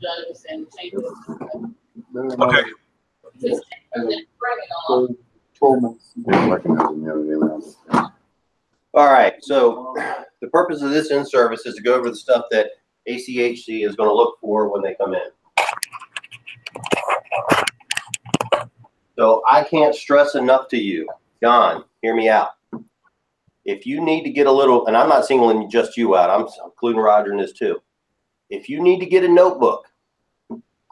judges and changes. Okay. Just bring it on. 12 months. All right, so the purpose of this in-service is to go over the stuff that ACHC is going to look for when they come in. So I can't stress enough to you, John, hear me out. If you need to get a little, and I'm not singling just you out, I'm including Roger in this too. If you need to get a notebook,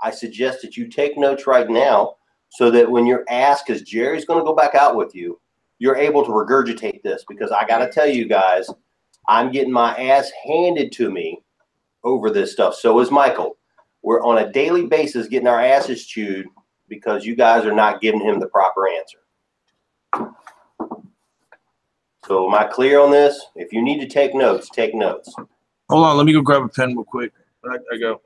I suggest that you take notes right now so that when you're asked, because Jerry's going to go back out with you, you're able to regurgitate this, because I got to tell you guys, I'm getting my ass handed to me over this stuff. So is Michael. We're on a daily basis getting our asses chewed because you guys are not giving him the proper answer. So am I clear on this? If you need to take notes, take notes. Hold on, let me go grab a pen real quick. I go.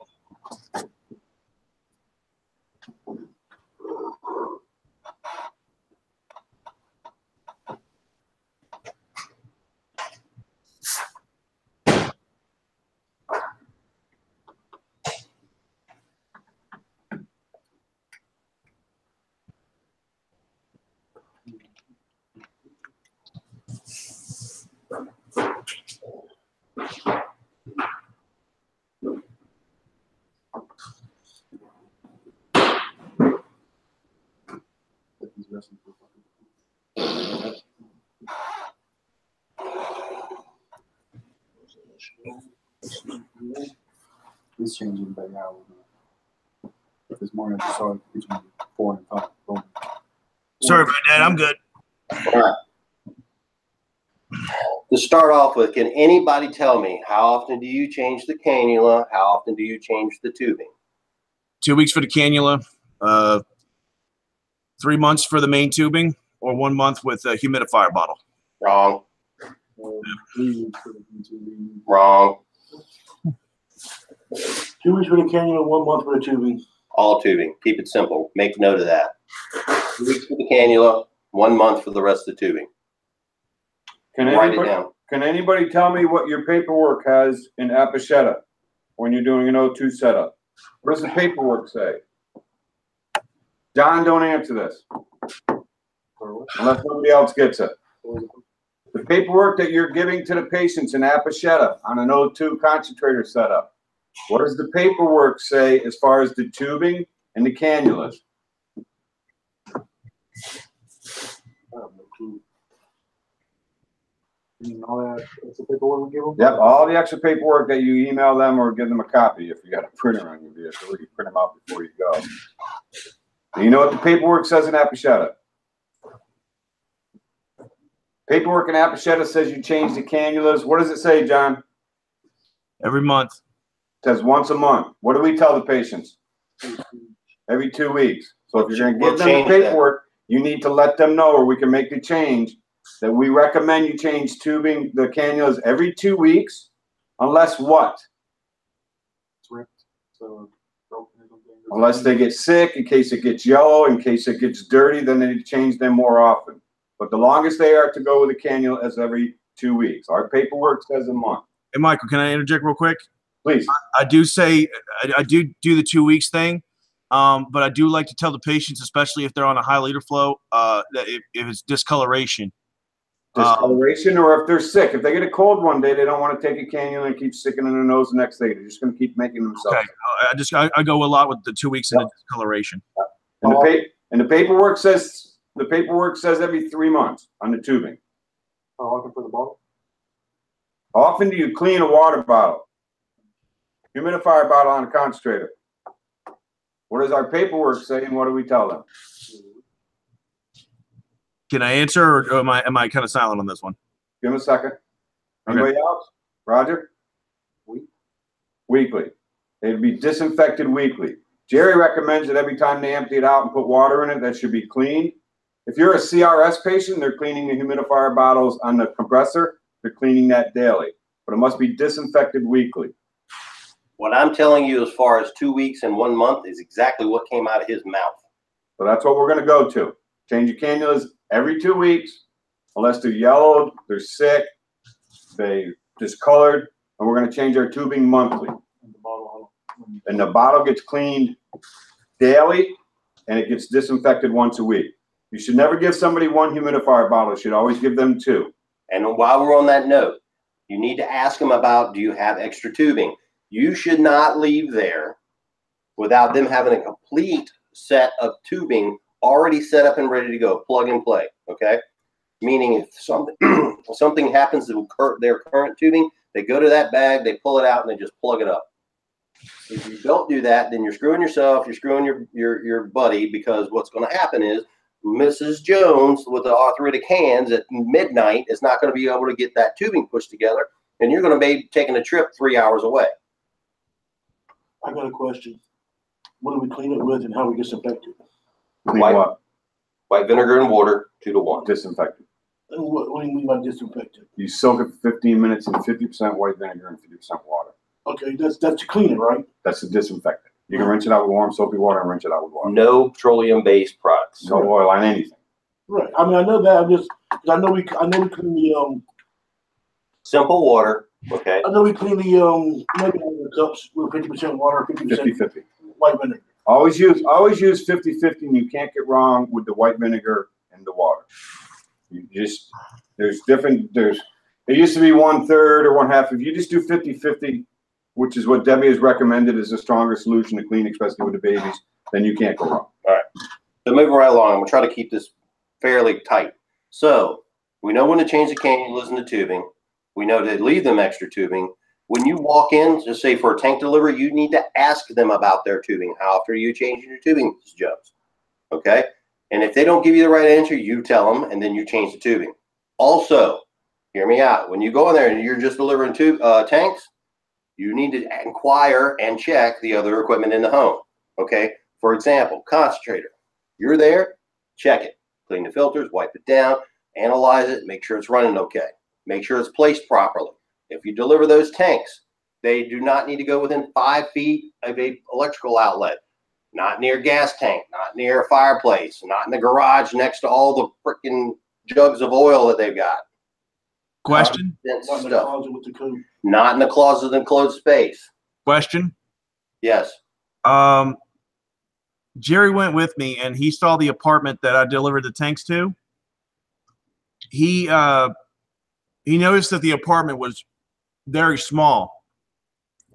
It's changing by hour. This morning I just saw it between 4 and 5. Boom. Sorry about that. I'm good. All right. To start off with, can anybody tell me how often do you change the cannula? How often do you change the tubing? 2 weeks for the cannula, 3 months for the main tubing, or 1 month with a humidifier bottle. Wrong. Wrong. 2 weeks for the cannula, 1 month for the tubing. All tubing. Keep it simple. Make note of that. 2 weeks for the cannula, 1 month for the rest of the tubing. Write it down. Can anybody tell me what your paperwork has in Apacheta when you're doing an O2 setup? What does the paperwork say? John, don't answer this. Unless somebody else gets it. The paperwork that you're giving to the patients in Apacheta on an O2 concentrator setup. What does the paperwork say as far as the tubing and the cannulas? All that extra paperwork we give them? Yep, all the extra paperwork that you email them or give them a copy if you got a printer on your vehicle, you print them out before you go. Do you know what the paperwork says in Apacheta? Paperwork in Apacheta says you change the cannulas. What does it say, John? Every month. It says once a month. What do we tell the patients? Every 2 weeks. So if you're going to give them the paperwork, you need to let them know, or we can make the change, that we recommend you change tubing, the cannulas every 2 weeks, unless what? It's ripped. So Unless they get sick, in case it gets yellow, in case it gets dirty, then they need to change them more often. But the longest they are to go with the cannula is every 2 weeks. Our paperwork says a month. Hey, Michael, can I interject real quick? Please. I do say, I do the 2 weeks thing, but I do like to tell the patients, especially if they're on a high liter flow, that if it's discoloration. Discoloration, or if they're sick. If they get a cold one day, they don't want to take a cannula and keep sticking in their nose the next day. They're just going to keep making themselves. Okay, I go a lot with the 2 weeks and the discoloration. And the paperwork says every 3 months on the tubing. How often for the bottle? How often do you clean a water bottle? Humidifier bottle on a concentrator. What does our paperwork say, and what do we tell them? Can I answer, or am I kind of silent on this one? Give them a second. Anybody else? Roger? Weekly. It'd be disinfected weekly. Jerry recommends that every time they empty it out and put water in it, that should be cleaned. If you're a CRS patient, they're cleaning the humidifier bottles on the compressor. They're cleaning that daily. But it must be disinfected weekly. What I'm telling you as far as 2 weeks and 1 month is exactly what came out of his mouth. So that's what we're going to go to. Change your cannulas every 2 weeks, unless they're yellowed, they're sick, they discolored, and we're going to change our tubing monthly. And the bottle, when And the bottle gets cleaned daily, and it gets disinfected once a week. You should never give somebody one humidifier bottle. You should always give them two. And while we're on that note, you need to ask them about, do you have extra tubing? You should not leave there without them having a complete set of tubing already set up and ready to go, plug and play, okay? Meaning if something happens to their current tubing, they go to that bag, they pull it out, and they just plug it up. If you don't do that, then you're screwing yourself, you're screwing your buddy, because what's going to happen is Mrs. Jones with the arthritic hands at midnight is not going to be able to get that tubing pushed together, and you're going to be taking a trip 3 hours away. I got a question. What do we clean it with and how we disinfect it? Clean what? White vinegar and water, 2 to 1. Disinfectant. And what do you mean by disinfectant? You soak it for 15 minutes in 50% white vinegar and 50% water. Okay, that's to clean it, right? That's the disinfectant. You can rinse it out with warm soapy water and rinse it out with water. No petroleum-based products. No oil on anything. Right. I mean, I know that. I know we clean the simple water. Okay. I know we clean the cups with 50% water, 50-50. white vinegar. Always use 50-50, and you can't get wrong with the white vinegar and the water. You just it used to be 1/3 or 1/2. If you just do 50-50, which is what Debbie has recommended as a stronger solution to clean, especially with the babies, then you can't go wrong. All right. So moving right along, I'm gonna try to keep this fairly tight. So we know when to change the cannulas and the tubing. We know to leave them extra tubing. When you walk in, just say for a tank delivery, you need to ask them about their tubing. How often are you changing your tubing, Mrs. Jones? Okay. And if they don't give you the right answer, you tell them, and then you change the tubing. Also, hear me out. When you go in there and you're just delivering tanks, you need to inquire and check the other equipment in the home. Okay. For example, concentrator. You're there, check it. Clean the filters, wipe it down, analyze it, make sure it's running okay. Make sure it's placed properly. If you deliver those tanks, they do not need to go within 5 feet of an electrical outlet. Not near a gas tank, not near a fireplace, not in the garage next to all the freaking jugs of oil that they've got. Question? Not in the closet with the coat. Not in the closet enclosed space. Question? Yes. Jerry went with me, and he saw the apartment that I delivered the tanks to. He noticed that the apartment was very small,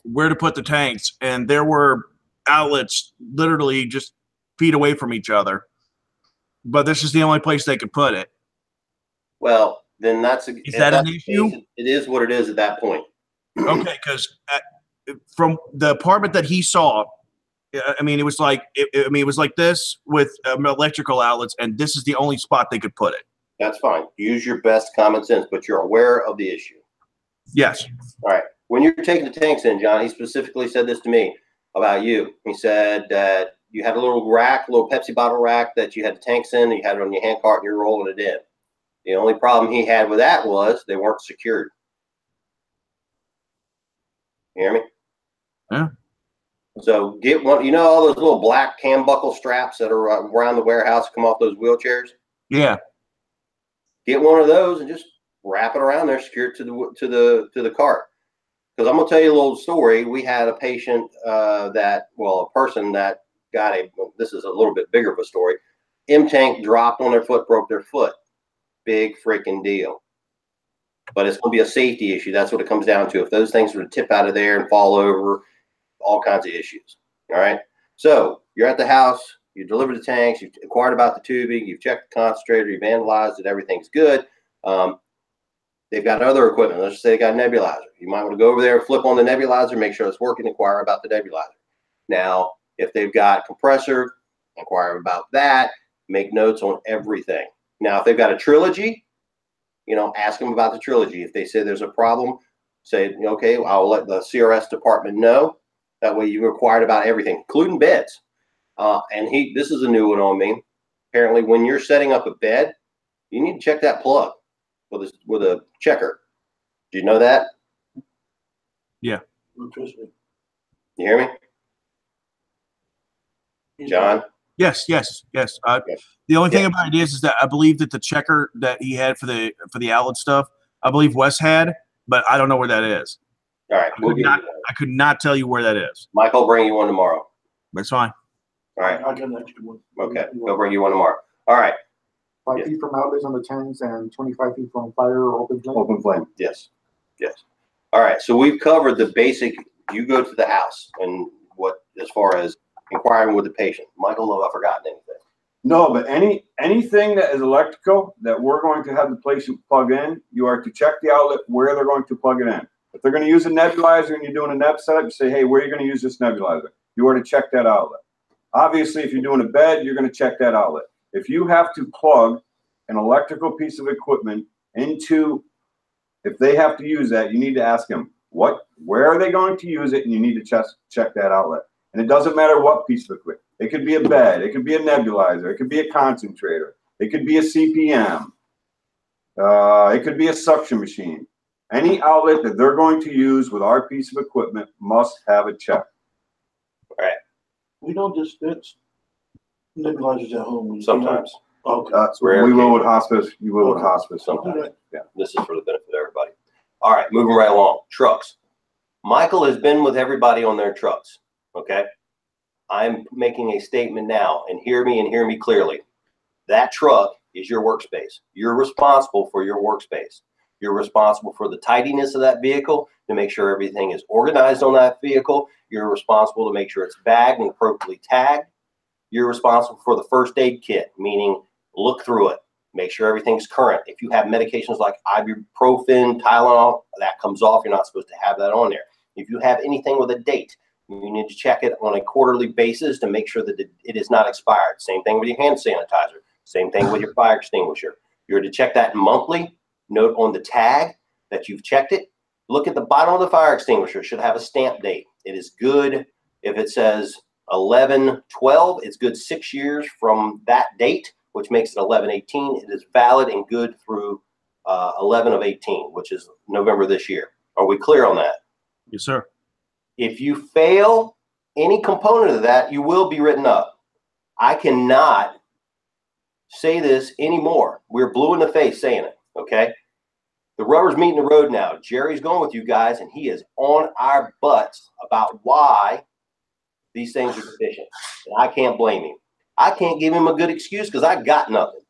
where to put the tanks, and there were outlets literally just feet away from each other. But this is the only place they could put it. Well, then is that an issue? It is what it is at that point. Okay, because from the apartment that he saw, I mean, it was like it was like this with electrical outlets, and this is the only spot they could put it. That's fine. Use your best common sense, but you're aware of the issue. Yes. All right. When you're taking the tanks in, John, he specifically said this to me about you. He said that you had a little rack, a little Pepsi bottle rack that you had the tanks in, and you had it on your hand cart, and you're rolling it in. The only problem he had with that was they weren't secured. You hear me? Yeah. So get one. You know all those little black cam buckle straps that are around the warehouse come off those wheelchairs? Yeah. Get one of those and just wrap it around there, secure it to the cart. Because I'm gonna tell you a little story. We had a patient a person that got this is a little bit bigger of a story. M-tank dropped on their foot, broke their foot. Big freaking deal. But it's gonna be a safety issue. That's what it comes down to. If those things were to tip out of there and fall over, all kinds of issues. All right. So you're at the house. You delivered the tanks, you've inquired about the tubing, you've checked the concentrator, you've analyzed it, everything's good. They've got other equipment. Let's just say they got a nebulizer. You might want to go over there, flip on the nebulizer, make sure it's working, inquire about the nebulizer. Now, if they've got compressor, inquire about that, make notes on everything. Now, if they've got a trilogy, ask them about the trilogy. If they say there's a problem, say, okay, I'll let the CRS department know. That way you've inquired about everything, including beds. This is a new one on me. Apparently, when you're setting up a bed, you need to check that plug with a checker. Do you know that? Yeah. Interesting. You hear me, John? Yes. The only thing about it is that I believe that the checker that he had for the outlet stuff, I believe Wes had, but I don't know where that is. All right. We'll get you one. I could not tell you where that is. Michael will bring you one tomorrow. That's fine. All right. I got an extra one. Okay. He'll bring you one tomorrow. All right. 5 Yeah. feet from outlets on the tanks and 25 feet from fire or open flame. Open flame. Yes. Yes. All right. So we've covered the basic. You go to the house and what as far as inquiring with the patient. Michael, have I forgotten anything? No, but anything that is electrical that we're going to have the patient plug in, you are to check the outlet where they're going to plug it in. If they're going to use a nebulizer and you're doing a neb setup, you say, hey, where are you going to use this nebulizer? You are to check that outlet. Obviously, if you're doing a bed, you're going to check that outlet. If you have to plug an electrical piece of equipment into, if they have to use that, you need to ask them, where are they going to use it? And you need to check that outlet. And it doesn't matter what piece of equipment. It could be a bed. It could be a nebulizer. It could be a concentrator. It could be a CPM. It could be a suction machine. Any outlet that they're going to use with our piece of equipment must have a check. All right. We don't dispense nebulizers at home. Sometimes. Okay. That's Rare we will case. with hospice. You will with hospice sometimes. Okay. Yeah. This is for the benefit of everybody. All right. Moving right along. Trucks. Michael has been with everybody on their trucks. Okay. I'm making a statement now, and hear me clearly. That truck is your workspace. You're responsible for your workspace. You're responsible for the tidiness of that vehicle, to make sure everything is organized on that vehicle. You're responsible to make sure it's bagged and appropriately tagged. You're responsible for the first aid kit, meaning look through it, make sure everything's current. If you have medications like ibuprofen, Tylenol, that comes off. You're not supposed to have that on there. If you have anything with a date, you need to check it on a quarterly basis to make sure that it is not expired. Same thing with your hand sanitizer. Same thing with your fire extinguisher. You're to check that monthly. Note on the tag that you've checked it. Look at the bottom of the fire extinguisher. It should have a stamp date. It is good if it says 11/12. It's good 6 years from that date, which makes it 11/18. It is valid and good through 11/18, which is November this year. Are we clear on that? Yes, sir. If you fail any component of that, you will be written up. I cannot say this anymore. We're blue in the face saying it, okay? The rubber's meeting the road now. Jerry's going with you guys, and he is on our butts about why these things are deficient. And I can't blame him. I can't give him a good excuse because I got nothing.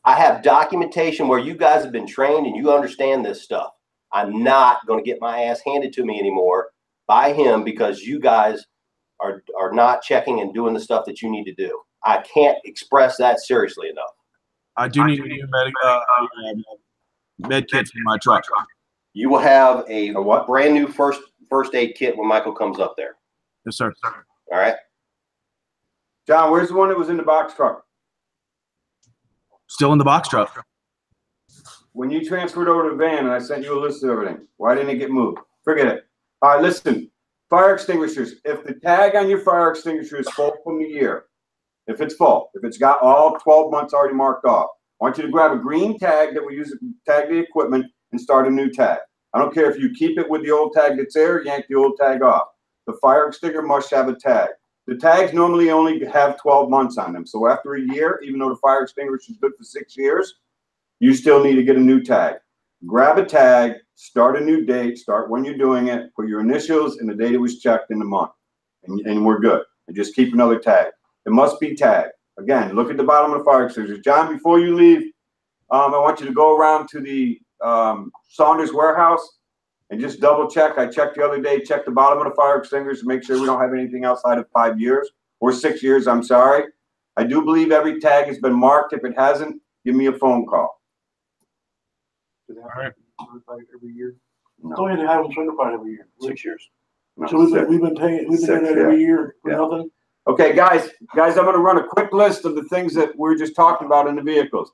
I have documentation where you guys have been trained and you understand this stuff. I'm not going to get my ass handed to me anymore by him because you guys are not checking and doing the stuff that you need to do. I can't express that seriously enough. I do need a new med kit in my truck. You will have a what? Brand new first aid kit when Michael comes up there. Yes, sir. All right. John, where's the one that was in the box truck? Still in the box truck. When you transferred over to the van and I sent you a list of everything, why didn't it get moved? Forget it. All right, listen. Fire extinguishers. If the tag on your fire extinguisher is full from the year, if it's full, if it's got all 12 months already marked off, I want you to grab a green tag that we use to tag the equipment and start a new tag. I don't care if you keep it with the old tag that's there, yank the old tag off. The fire extinguisher must have a tag. The tags normally only have 12 months on them. So after a year, even though the fire extinguisher is good for 6 years, you still need to get a new tag. Grab a tag, start a new date, start when you're doing it, put your initials and the date it was checked in the month, and we're good. And just keep another tag. It must be tagged. Again, look at the bottom of the fire extinguisher. John, before you leave, I want you to go around to the Saunders warehouse and just double check. I checked the other day, check the bottom of the fire extinguisher to make sure we don't have anything outside of 5 years or 6 years. I'm sorry. I do believe every tag has been marked. If it hasn't, give me a phone call. Do they have to be certified every year? No. Go ahead and have them certified every year. 6 years. No, So we've six. been doing Six, that every year for Yeah. nothing. Okay, guys, I'm going to run a quick list of the things that we're just talking about in the vehicles.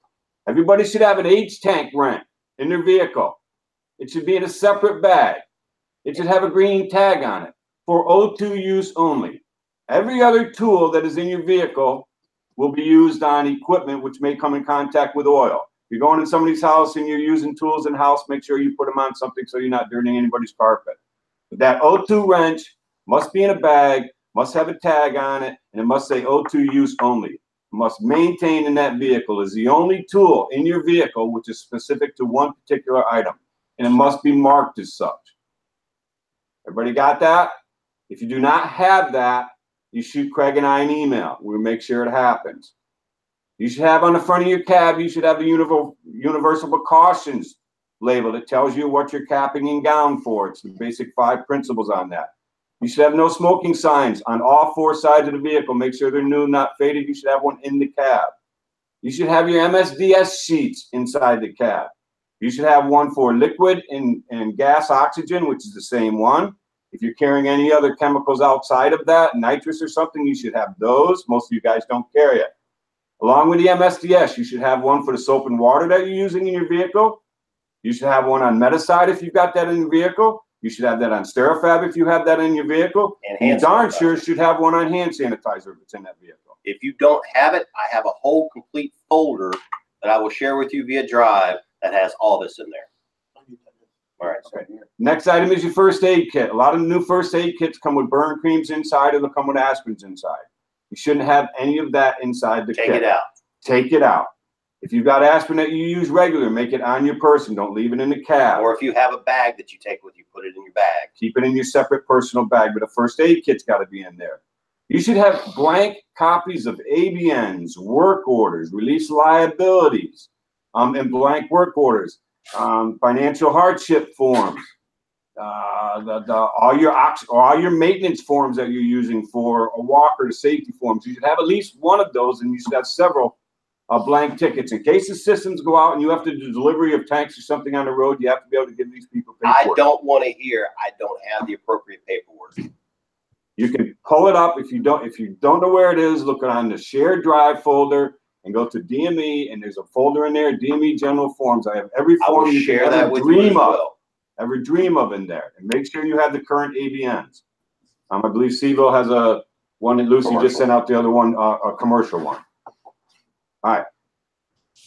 Everybody should have an H tank rent in their vehicle. It should be in a separate bag. It should have a green tag on it for O2 use only. Every other tool that is in your vehicle will be used on equipment which may come in contact with oil. If you're going in somebody's house and you're using tools in the house, make sure you put them on something so you're not dirtying anybody's carpet. But that O2 wrench must be in a bag, must have a tag on it, and it must say O2 use only. It must maintain in that vehicle is the only tool in your vehicle which is specific to one particular item, and it must be marked as such. Everybody got that? If you do not have that, you shoot Craig and I an email. We'll make sure it happens. You should have on the front of your cab, you should have the universal precautions label that tells you what you're capping and gown for. It's the basic 5 principles on that. You should have no smoking signs on all 4 sides of the vehicle. Make sure they're new, not faded. You should have one in the cab. You should have your MSDS sheets inside the cab. You should have one for liquid and gas oxygen, which is the same one. If you're carrying any other chemicals outside of that, nitrous or something, you should have those. Most of you guys don't carry it. Along with the MSDS, you should have one for the soap and water that you're using in your vehicle. You should have one on Meticide if you've got that in your vehicle. You should have that on Sterifab if you have that in your vehicle. And you darn sure should have one on hand sanitizer if it's in that vehicle. If you don't have it, I have a whole complete folder that I will share with you via Drive that has all this in there. All right. Okay. Next item is your first aid kit. A lot of the new first aid kits come with burn creams inside, or they'll come with aspirins inside. You shouldn't have any of that inside the kit. Take it out. Take it out. If you've got aspirin that you use regular, make it on your person. Don't leave it in the cab. Or if you have a bag that you take with you, put it in your bag. Keep it in your separate personal bag, but a first aid kit's got to be in there. You should have blank copies of ABNs, work orders, release liabilities, and blank work orders, financial hardship forms, all your maintenance forms that you're using for a walker, safety forms. You should have at least one of those, and you should have several blank tickets. In case the systems go out and you have to do delivery of tanks or something on the road, you have to be able to give these people paperwork. I don't want to hear I don't have the appropriate paperwork. You can pull it up if you don't know where it is. Look on the shared drive folder and go to DME, and there's a folder in there, DME general forms. I have every form you can ever dream of, in there, and make sure you have the current ABNs. I believe Seville has a one that Lucy just sent out, the other one a commercial one. All right.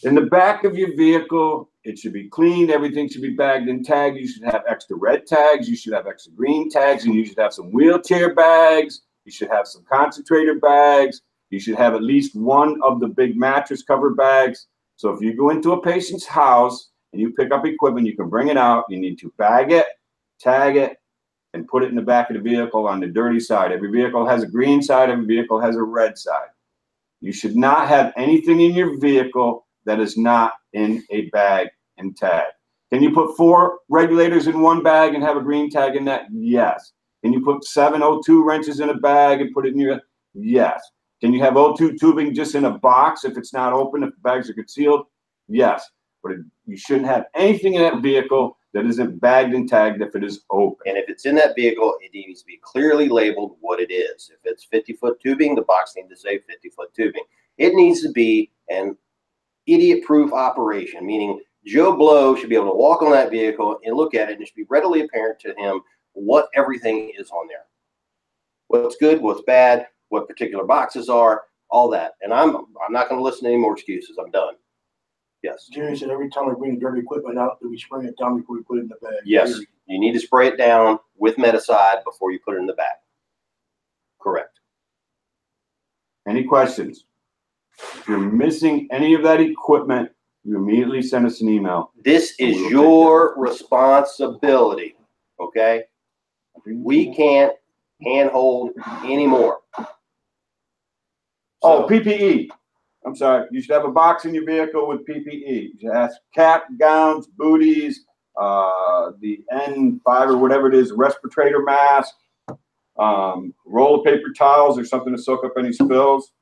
In the back of your vehicle, it should be cleaned. Everything should be bagged and tagged. You should have extra red tags. You should have extra green tags, and you should have some wheelchair bags. You should have some concentrator bags. You should have at least one of the big mattress cover bags. So if you go into a patient's house and you pick up equipment, you can bring it out. You need to bag it, tag it, and put it in the back of the vehicle on the dirty side. Every vehicle has a green side. Every vehicle has a red side. You should not have anything in your vehicle that is not in a bag and tag. Can you put 4 regulators in one bag and have a green tag in that? Yes. Can you put 7 O2 wrenches in a bag and put it in your? Yes. Can you have O2 tubing just in a box if it's not open, if the bags are concealed? Yes. But you shouldn't have anything in that vehicle that isn't bagged and tagged if it is open. And if it's in that vehicle, it needs to be clearly labeled what it is. If it's 50-foot tubing, the box needs to say 50-foot tubing. It needs to be an idiot-proof operation, meaning Joe Blow should be able to walk on that vehicle and look at it, and it should be readily apparent to him what everything is on there. What's good, what's bad, what particular boxes are, all that. And I'm not going to listen to any more excuses. I'm done. Yes. Jerry said every time we bring dirty equipment out, that we spray it down before we put it in the bag. Yes. You need to spray it down with Meticide before you put it in the bag. Correct. Any questions? If you're missing any of that equipment, you immediately send us an email. This is your responsibility, okay? We can't handhold anymore. Oh, PPE. I'm sorry. You should have a box in your vehicle with PPE. You should have cap, gowns, booties, the N5 or whatever it is, respirator mask, roll of paper towels or something to soak up any spills.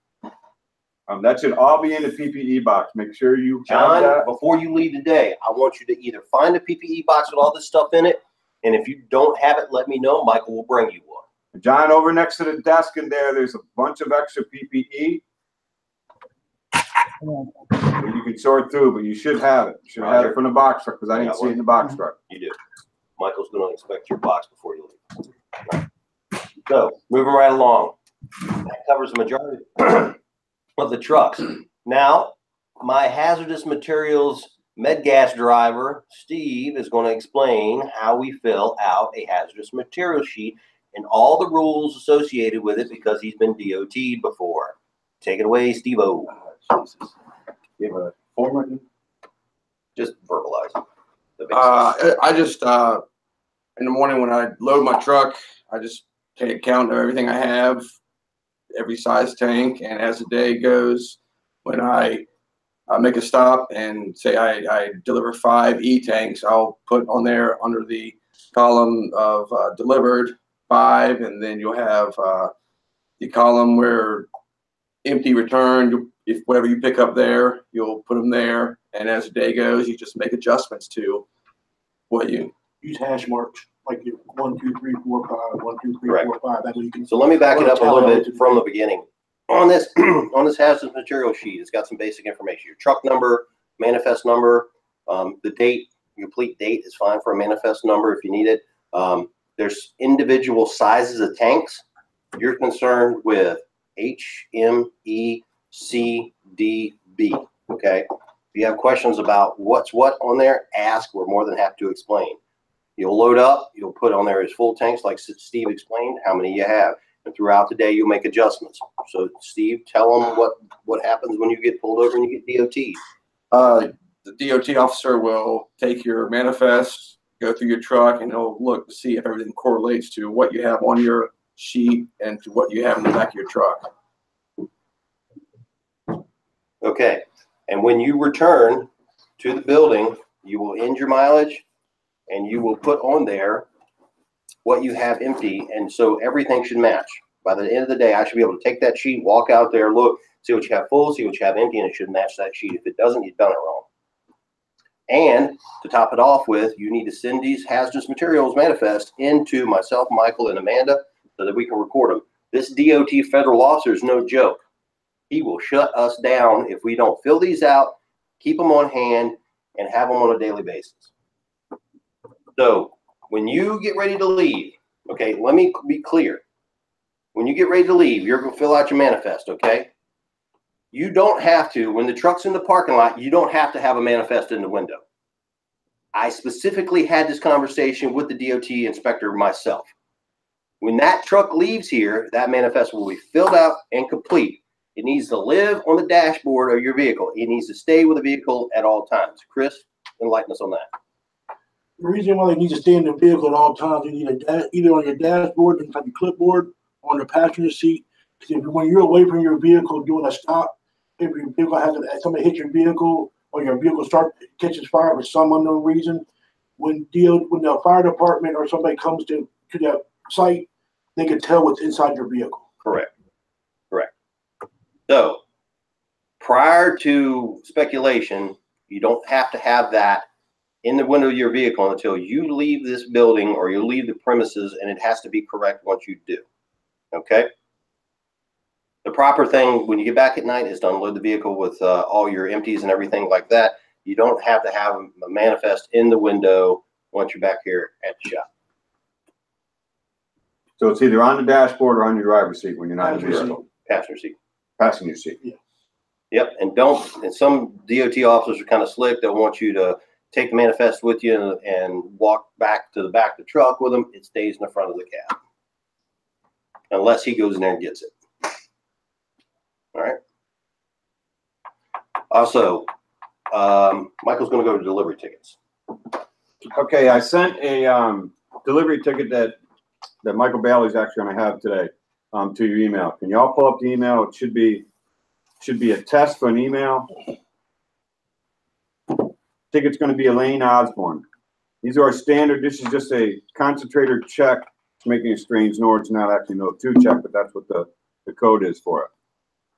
That should all be in the PPE box. Make sure you have that. John, before you leave today, I want you to either find a PPE box with all this stuff in it, and if you don't have it, let me know. Michael will bring you one. John, over next to the desk in there's a bunch of extra PPE. You can sort through, but you should have it. You should have it from the box truck because I didn't see it in the box truck. You do. Michael's going to inspect your box before you leave. So, moving right along. That covers the majority of the trucks. Now, my hazardous materials med gas driver, Steve, is going to explain how we fill out a hazardous material sheet and all the rules associated with it because he's been DOT'd before. Take it away, Steve-O. Jesus. You have a form? Just verbalize it. I just in the morning when I load my truck, I just take account of everything I have, every size tank, and as the day goes, when I make a stop and say I deliver 5 E-tanks, I'll put on there under the column of delivered 5, and then you'll have the column where empty returned. If whatever you pick up there, you'll put them there, and as the day goes, you just make adjustments to what you use hash marks like your 1, 2, 3, 4, 5, 1, 2, 3, Correct. 4, 5. That way you can. So let me back it up a little bit from the beginning. On this hazardous material sheet, it's got some basic information. Your truck number, manifest number, the date, complete date is fine for a manifest number if you need it. There's individual sizes of tanks. You're concerned with H, M, E, C, D, B. Okay. If you have questions about what's what on there, ask. We're more than happy to explain. You'll load up. You'll put on there as full tanks, like Steve explained, how many you have. And throughout the day, you'll make adjustments. So, Steve, tell them what happens when you get pulled over and you get DOT. The DOT officer will take your manifest, go through your truck, and he'll look to see if everything correlates to what you have on your sheet and to what you have in the back of your truck. Okay. And when you return to the building, you will end your mileage and you will put on there what you have empty. And so everything should match. By the end of the day, I should be able to take that sheet, walk out there, look, see what you have full, see what you have empty, and it should match that sheet. If it doesn't, you've done it wrong. And to top it off with, you need to send these hazardous materials manifest into myself, Michael, and Amanda so that we can record them. This DOT federal officer is no joke. He will shut us down if we don't fill these out, keep them on hand, and have them on a daily basis. So when you get ready to leave, okay, let me be clear. When you get ready to leave, you're going to fill out your manifest, okay? You don't have to, when the truck's in the parking lot, you don't have to have a manifest in the window. I specifically had this conversation with the DOT inspector myself. When that truck leaves here, that manifest will be filled out and complete. It needs to live on the dashboard of your vehicle. It needs to stay with the vehicle at all times. Chris, enlighten us on that. The reason why they need to stay in the vehicle at all times, you need either on your dashboard, inside your clipboard, or on the passenger seat. Because when you're away from your vehicle doing a stop, if your vehicle somebody hits your vehicle or your vehicle catches fire for some unknown reason, when the fire department or somebody comes to that site, they can tell what's inside your vehicle. Correct. Correct. So prior to speculation, you don't have to have that in the window of your vehicle until you leave this building or you leave the premises, and it has to be correct once you do. Okay? The proper thing when you get back at night is to unload the vehicle with all your empties and everything like that. You don't have to have a manifest in the window once you're back here at the shop. So it's either on the dashboard or on your driver's seat when you're not in the vehicle. Passenger seat. Passenger seat. Yeah. Yep. And some DOT officers are kind of slick. They'll want you to take the manifest with you and walk back to the back of the truck with them. It stays in the front of the cab. Unless he goes in there and gets it. All right. Also, Michael's going to go to delivery tickets. Okay, I sent a delivery ticket that Michael Bailey's actually going to have today to your email. Can y'all pull up the email? It should be a test for an email. Ticket's going to be Elaine Osborne. These are our standard. This is just a concentrator check. It's making a strange note. It's not actually note 2 check, but that's what the code is for it.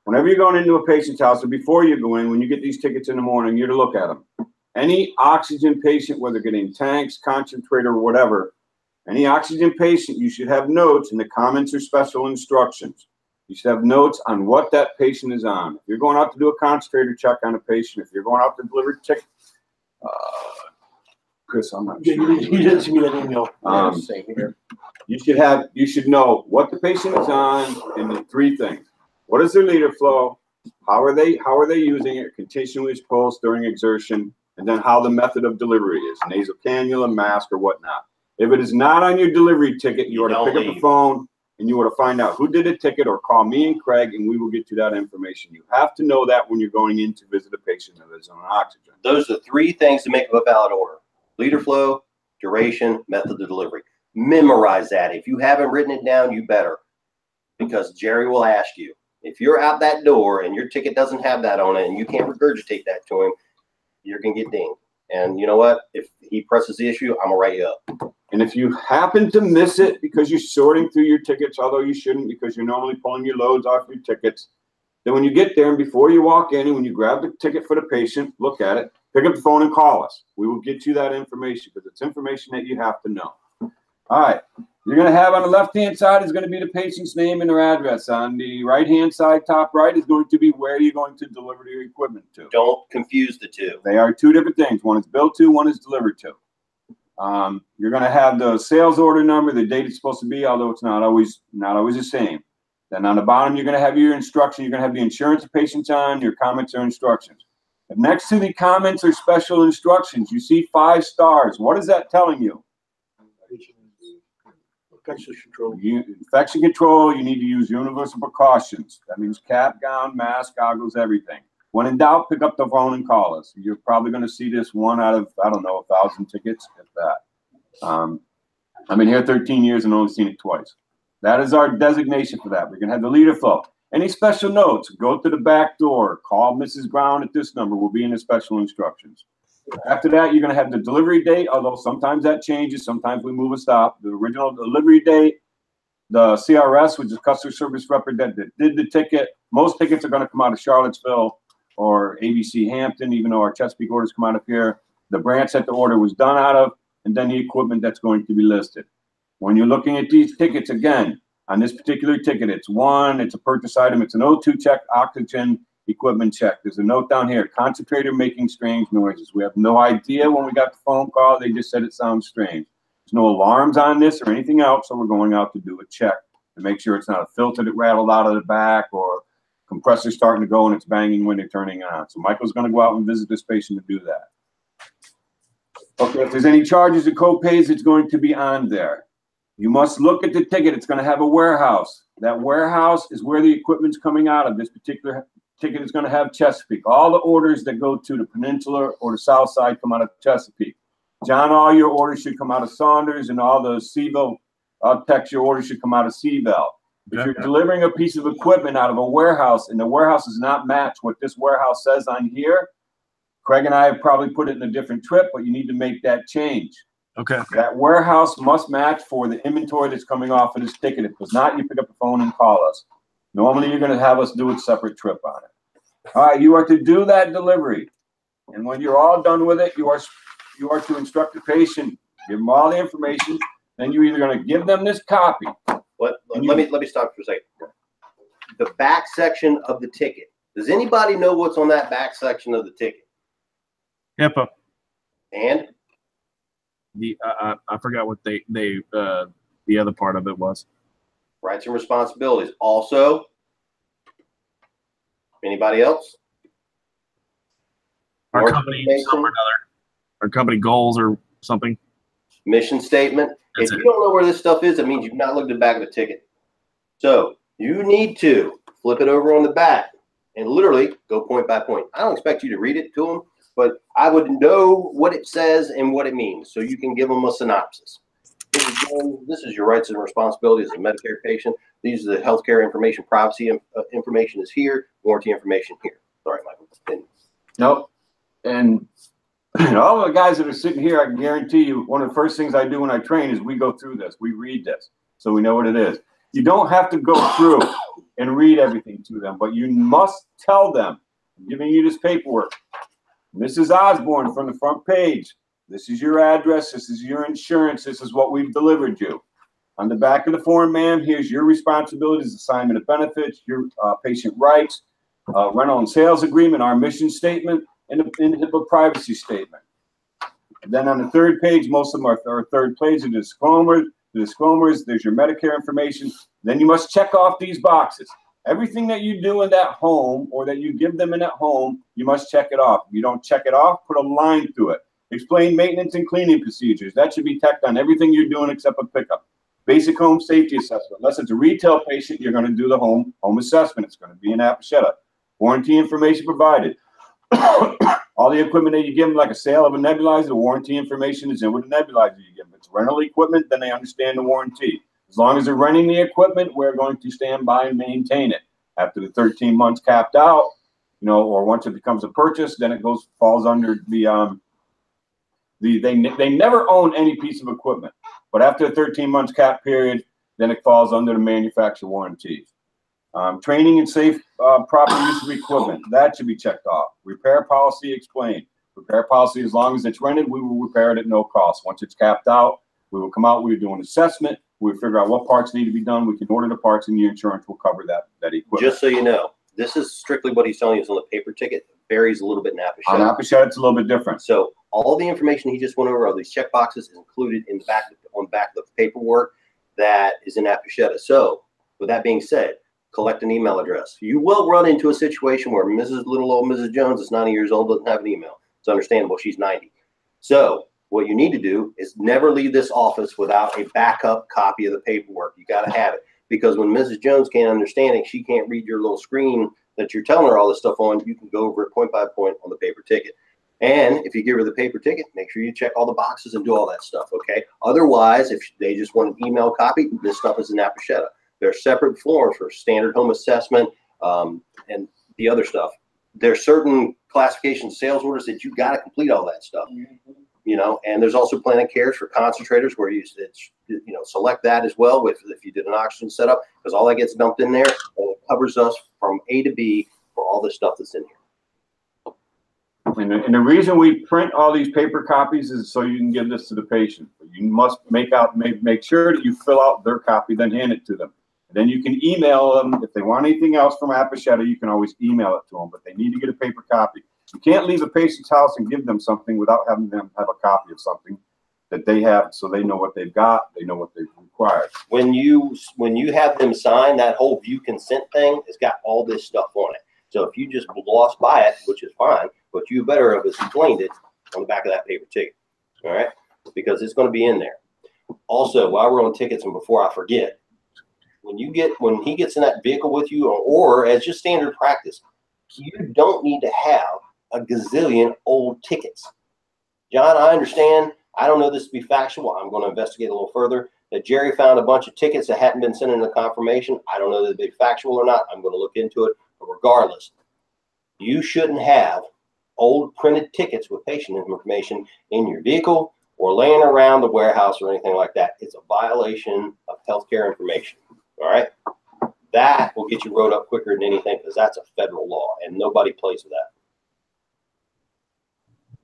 Whenever you're going into a patient's house, or before you go in, when you get these tickets in the morning, you're to look at them. Any oxygen patient, whether getting tanks, concentrator, or whatever, any oxygen patient, you should have notes in the comments or special instructions. You should have notes on what that patient is on. If you're going out to do a concentrator check on a patient, if you're going out to deliver a ticket, Chris, I'm not sure. You didn't see me that email. Same here. You should know what the patient is on and the 3 things. What is their leader flow? How are they using it? Continuous pulse during exertion, and then how the method of delivery is, nasal cannula, mask, or whatnot. If it is not on your delivery ticket, you ought to pick up the phone and you ought to find out who did the ticket, or call me and Craig, and we will get you that information. You have to know that when you're going in to visit a patient that is on oxygen. Those are 3 things to make up a valid order: leader flow, duration, method of delivery. Memorize that. If you haven't written it down, you better, because Jerry will ask you. If you're out that door and your ticket doesn't have that on it and you can't regurgitate that to him, you're going to get dinged. And you know what? If he presses the issue, I'm going to write you up. And if you happen to miss it because you're sorting through your tickets, although you shouldn't because you're normally pulling your loads off your tickets, then when you get there and before you walk in and when you grab the ticket for the patient, look at it, pick up the phone and call us. We will get you that information because it's information that you have to know. All right. You're going to have on the left-hand side is going to be the patient's name and their address. On the right-hand side, top right, is going to be where you're going to deliver your equipment to. Don't confuse the two. They are two different things. One is billed to, one is delivered to. You're going to have the sales order number, the date it's supposed to be, although it's not always the same. Then on the bottom, you're going to have your instruction. You're going to have the insurance the patient's on, your comments or instructions. And next to the comments or special instructions, you see 5 stars. What is that telling you? Infection control. Infection control, you need to use universal precautions. That means cap, gown, mask, goggles, everything. When in doubt, pick up the phone and call us. You're probably going to see this one out of, I don't know, 1,000 tickets, if that. I've been here 13 years and only seen it twice. That is our designation for that. We're going to have the leader flow. Any special notes, go to the back door, call Mrs. Brown at this number. Will be in the special instructions. After that, you're going to have the delivery date, although sometimes that changes. Sometimes we move a stop. The original delivery date, the CRS, which is customer service representative that did the ticket. Most tickets are going to come out of Charlottesville or ABC Hampton, even though our Chesapeake orders come out of here. The branch that the order was done out of, and then the equipment that's going to be listed. When you're looking at these tickets, again, on this particular ticket, it's a purchase item. It's an O2 check, oxygen equipment check. There's a note down here, concentrator making strange noises. We have no idea when we got the phone call. They just said it sounds strange. There's no alarms on this or anything else, so we're going out to do a check to make sure it's not a filter that rattled out of the back or compressor starting to go and it's banging when they're turning on. So Michael's going to go out and visit this patient to do that. Okay, if there's any charges or co-pays, it's going to be on there. You must look at the ticket. It's going to have a warehouse. That warehouse is where the equipment's coming out of. This particular ticket is going to have Chesapeake. All the orders that go to the Peninsula or the South Side come out of Chesapeake. John, all your orders should come out of Saunders, and all the Seaville text, your orders should come out of Seaville. If you're delivering a piece of equipment out of a warehouse and the warehouse does not match what this warehouse says on here, Craig and I have probably put it in a different trip, but you need to make that change. Okay. That warehouse must match for the inventory that's coming off of this ticket. If it's not, you pick up the phone and call us. Normally, you're going to have us do a separate trip on it. All right, you are to do that delivery. And when you're all done with it, you are to instruct the patient, give them all the information, then you're either going to give them this copy. Let me stop for a second. The back section of the ticket. Does anybody know what's on that back section of the ticket? HIPAA. And? I forgot what the other part of it was. Rights and responsibilities. Also, anybody else? Our company, some or another. Our company goals or something. Mission statement. If you don't know where this stuff is, it means you've not looked at the back of the ticket. So you need to flip it over on the back and literally go point by point. I don't expect you to read it to them, but I would know what it says and what it means, so you can give them a synopsis. This is your rights and responsibilities as a Medicare patient. These are the healthcare information, privacy information is here, warranty information here. Sorry, Michael. Nope. And all the guys that are sitting here, I can guarantee you, one of the first things I do when I train is we go through this. We read this, so we know what it is. You don't have to go through and read everything to them, but you must tell them, I'm giving you this paperwork. Mrs. Osborne from the front page. This is your address. This is your insurance. This is what we've delivered you. On the back of the form, ma'am, here's your responsibilities, assignment of benefits, your patient rights, rental and sales agreement, our mission statement, and the HIPAA privacy statement. And then on the third page, most of them are third page, the disclaimers, there's your Medicare information. Then you must check off these boxes. Everything that you do in that home or that you give them in that home, you must check it off. If you don't check it off, put a line through it. Explain maintenance and cleaning procedures. That should be tacked on everything you're doing except a pickup. Basic home safety assessment. Unless it's a retail patient, you're going to do the home assessment. It's going to be an Apacheta. Warranty information provided. All the equipment that you give them, like a sale of a nebulizer, the warranty information is in with the nebulizer you give them. If it's it's rental equipment, then they understand the warranty. As long as they're renting the equipment, we're going to stand by and maintain it. After the 13 months capped out, you know, or once it becomes a purchase, then it falls under they never own any piece of equipment, but after the 13 months cap period, then it falls under the manufacturer warranty. Training and safe proper use of equipment, that should be checked off. Repair policy explained. Repair policy, as long as it's rented, we will repair it at no cost. Once it's capped out, we will come out, we will do an assessment, we will figure out what parts need to be done, we can order the parts, and the insurance will cover that equipment. Just so you know, this is strictly what he's telling you is on the paper ticket. It varies a little bit in Apacheta. On Apacheta, it's a little bit different. So all the information he just went over, all these check boxes, is included in the back on the back of the paperwork that is in Apacheta. So with that being said, collect an email address. You will run into a situation where little old Mrs. Jones is 90 years old, doesn't have an email. It's understandable. She's 90. So what you need to do is never leave this office without a backup copy of the paperwork. You got to have it, because when Mrs. Jones can't understand it, she can't read your little screen that you're telling her all this stuff on. You can go over it point by point on the paper ticket. And if you give her the paper ticket, make sure you check all the boxes and do all that stuff, okay? Otherwise, if they just want an email copy, this stuff is in Apacheta. There are separate forms for standard home assessment and the other stuff. There's certain classification sales orders that you got to complete all that stuff, you know. And there's also plan of cares for concentrators where you know, select that as well if you did an oxygen setup, because all that gets dumped in there and it covers us from A to B for all this stuff that's in here. And the reason we print all these paper copies is so you can give this to the patient. You must make sure that you fill out their copy, then hand it to them. And then you can email them. If they want anything else from Apacheta, you can always email it to them, but they need to get a paper copy. You can't leave a patient's house and give them something without having them have a copy of something that they have, so they know what they've got, they know what they've required. When you have them sign, that whole view consent thing has got all this stuff on it. So if you just gloss by it, which is fine, but you better have explained it on the back of that paper ticket, all right? Because it's going to be in there. Also, while we're on tickets and before I forget, when he gets in that vehicle with you, or as just standard practice, you don't need to have a gazillion old tickets. John, I understand. I don't know this to be factual. I'm going to investigate a little further. That Jerry found a bunch of tickets that hadn't been sent in the confirmation. I don't know that they're factual or not. I'm going to look into it. But regardless, you shouldn't have old printed tickets with patient information in your vehicle or laying around the warehouse or anything like that. It's a violation of healthcare information. All right? That will get you wrote up quicker than anything, because that's a federal law and nobody plays with that.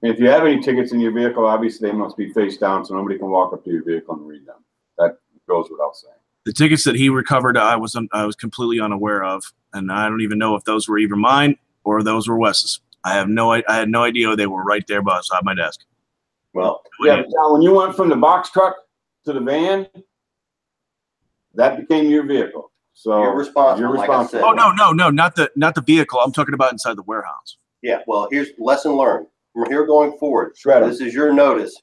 If you have any tickets in your vehicle, obviously they must be face down so nobody can walk up to your vehicle and read them. That goes without saying. The tickets that he recovered, I was completely unaware of, and I don't even know if those were either mine or those were Wes's. I had no idea they were right there beside my desk. Well, yeah, John, when you went from the box truck to the van, that became your vehicle. So you're responsible. Like I said. Oh no, not the vehicle. I'm talking about inside the warehouse. Yeah. Well, here's lesson learned. From here going forward, Shredder. This is your notice.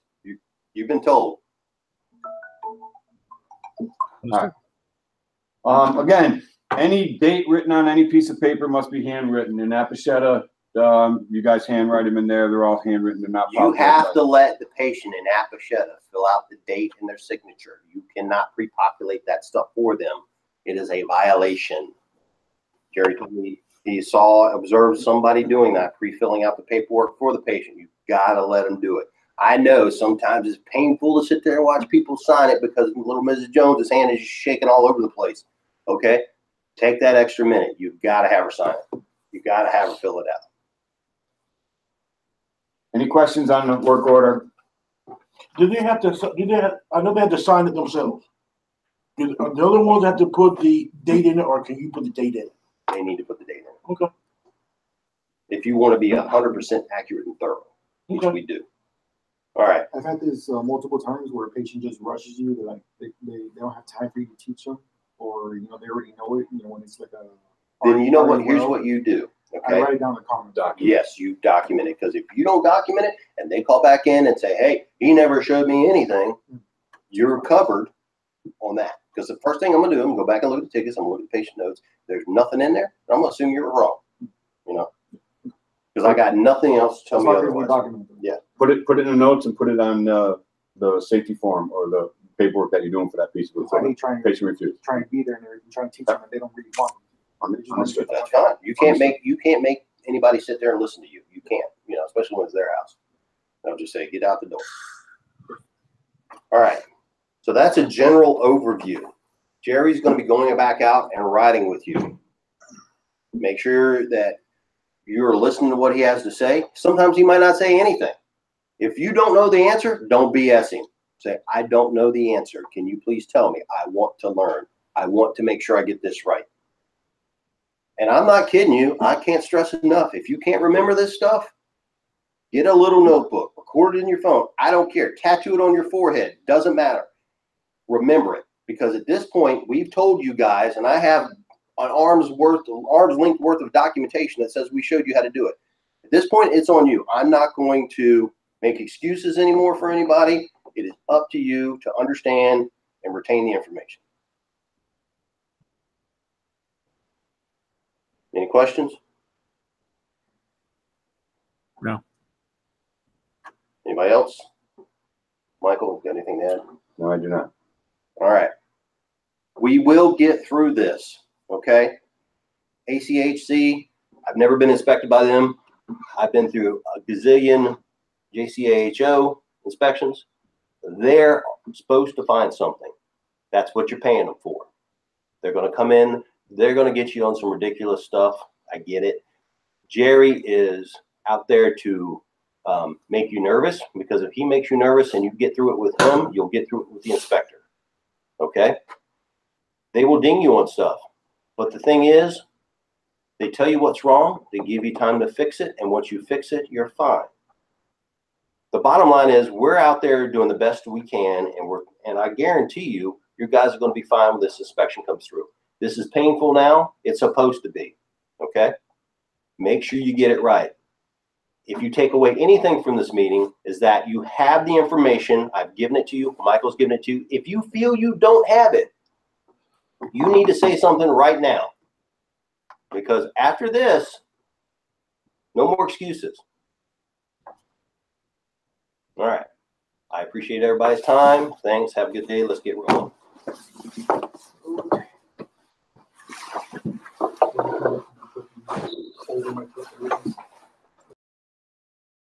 You've been told. All right. Again, any date written on any piece of paper must be handwritten. In Apacheta, you guys handwrite them in there. They're all handwritten. They're not. You have to let the patient in Apacheta fill out the date and their signature. You cannot pre-populate that stuff for them. It is a violation. Jerry told me he observed somebody doing that, pre-filling out the paperwork for the patient. You've got to let them do it. I know sometimes it's painful to sit there and watch people sign it because little Mrs. Jones' hand is just shaking all over the place. Okay? Take that extra minute. You've got to have her sign it. You've got to have her fill it out. Any questions on the work order? I know they have to sign it themselves. The other ones have to put the date in it, or can you put the date in it? They need to put the date in. Okay. If you want to be 100% accurate and thorough, which we do. All right. I've had this multiple times where a patient just rushes you. They're like, they don't have time for you to teach them, or they already know it. When it's like a. Then you know what? Here's what you do. Okay. I write it down in the comment document. Yes, you document it, because if you don't document it and they call back in and say, "Hey, he never showed me anything," you're covered on that. Because the first thing I'm gonna do, I'm gonna go back and look at the tickets. I'm gonna look at the patient notes. There's nothing in there. I'm gonna assume you're wrong. Because I got nothing else to tell me otherwise. Yeah. Put it in the notes and put it on the safety form or the paperwork that you're doing for that piece of Why are you equipment. trying Patient refused. to be there and everything, trying to teach them and they don't really want it? Understood. That's fine. You can't make anybody sit there and listen to you. You can't, especially when it's their house. They'll just say, get out the door. All right. So that's a general overview. Jerry's going to be going back out and riding with you. Make sure that you're listening to what he has to say. Sometimes he might not say anything. If you don't know the answer, don't BS him. Say, I don't know the answer. Can you please tell me? I want to learn. I want to make sure I get this right. And I'm not kidding you. I can't stress enough. If you can't remember this stuff, get a little notebook, record it in your phone. I don't care. Tattoo it on your forehead. Doesn't matter. Remember it. Because at this point, we've told you guys, and I have an arm's length worth of documentation that says we showed you how to do it. At this point, it's on you. I'm not going to make excuses anymore for anybody. It is up to you to understand and retain the information. Any questions? No. Anybody else? Michael, got anything to add? No, I do not. All right. We will get through this, okay? ACHC, I've never been inspected by them. I've been through a gazillion JCAHO inspections. They're supposed to find something. That's what you're paying them for. They're going to come in. They're going to get you on some ridiculous stuff. I get it. Jerry is out there to make you nervous, because if he makes you nervous and you get through it with him, you'll get through it with the inspector. Okay? They will ding you on stuff. But the thing is, they tell you what's wrong. They give you time to fix it. And once you fix it, you're fine. The bottom line is we're out there doing the best we can. And I guarantee you, your guys are going to be fine when this inspection comes through. This is painful now. It's supposed to be. Okay? Make sure you get it right. If you take away anything from this meeting, is that you have the information. I've given it to you. Michael's given it to you. If you feel you don't have it, you need to say something right now. Because after this, no more excuses. All right. I appreciate everybody's time. Thanks. Have a good day. Let's get rolling.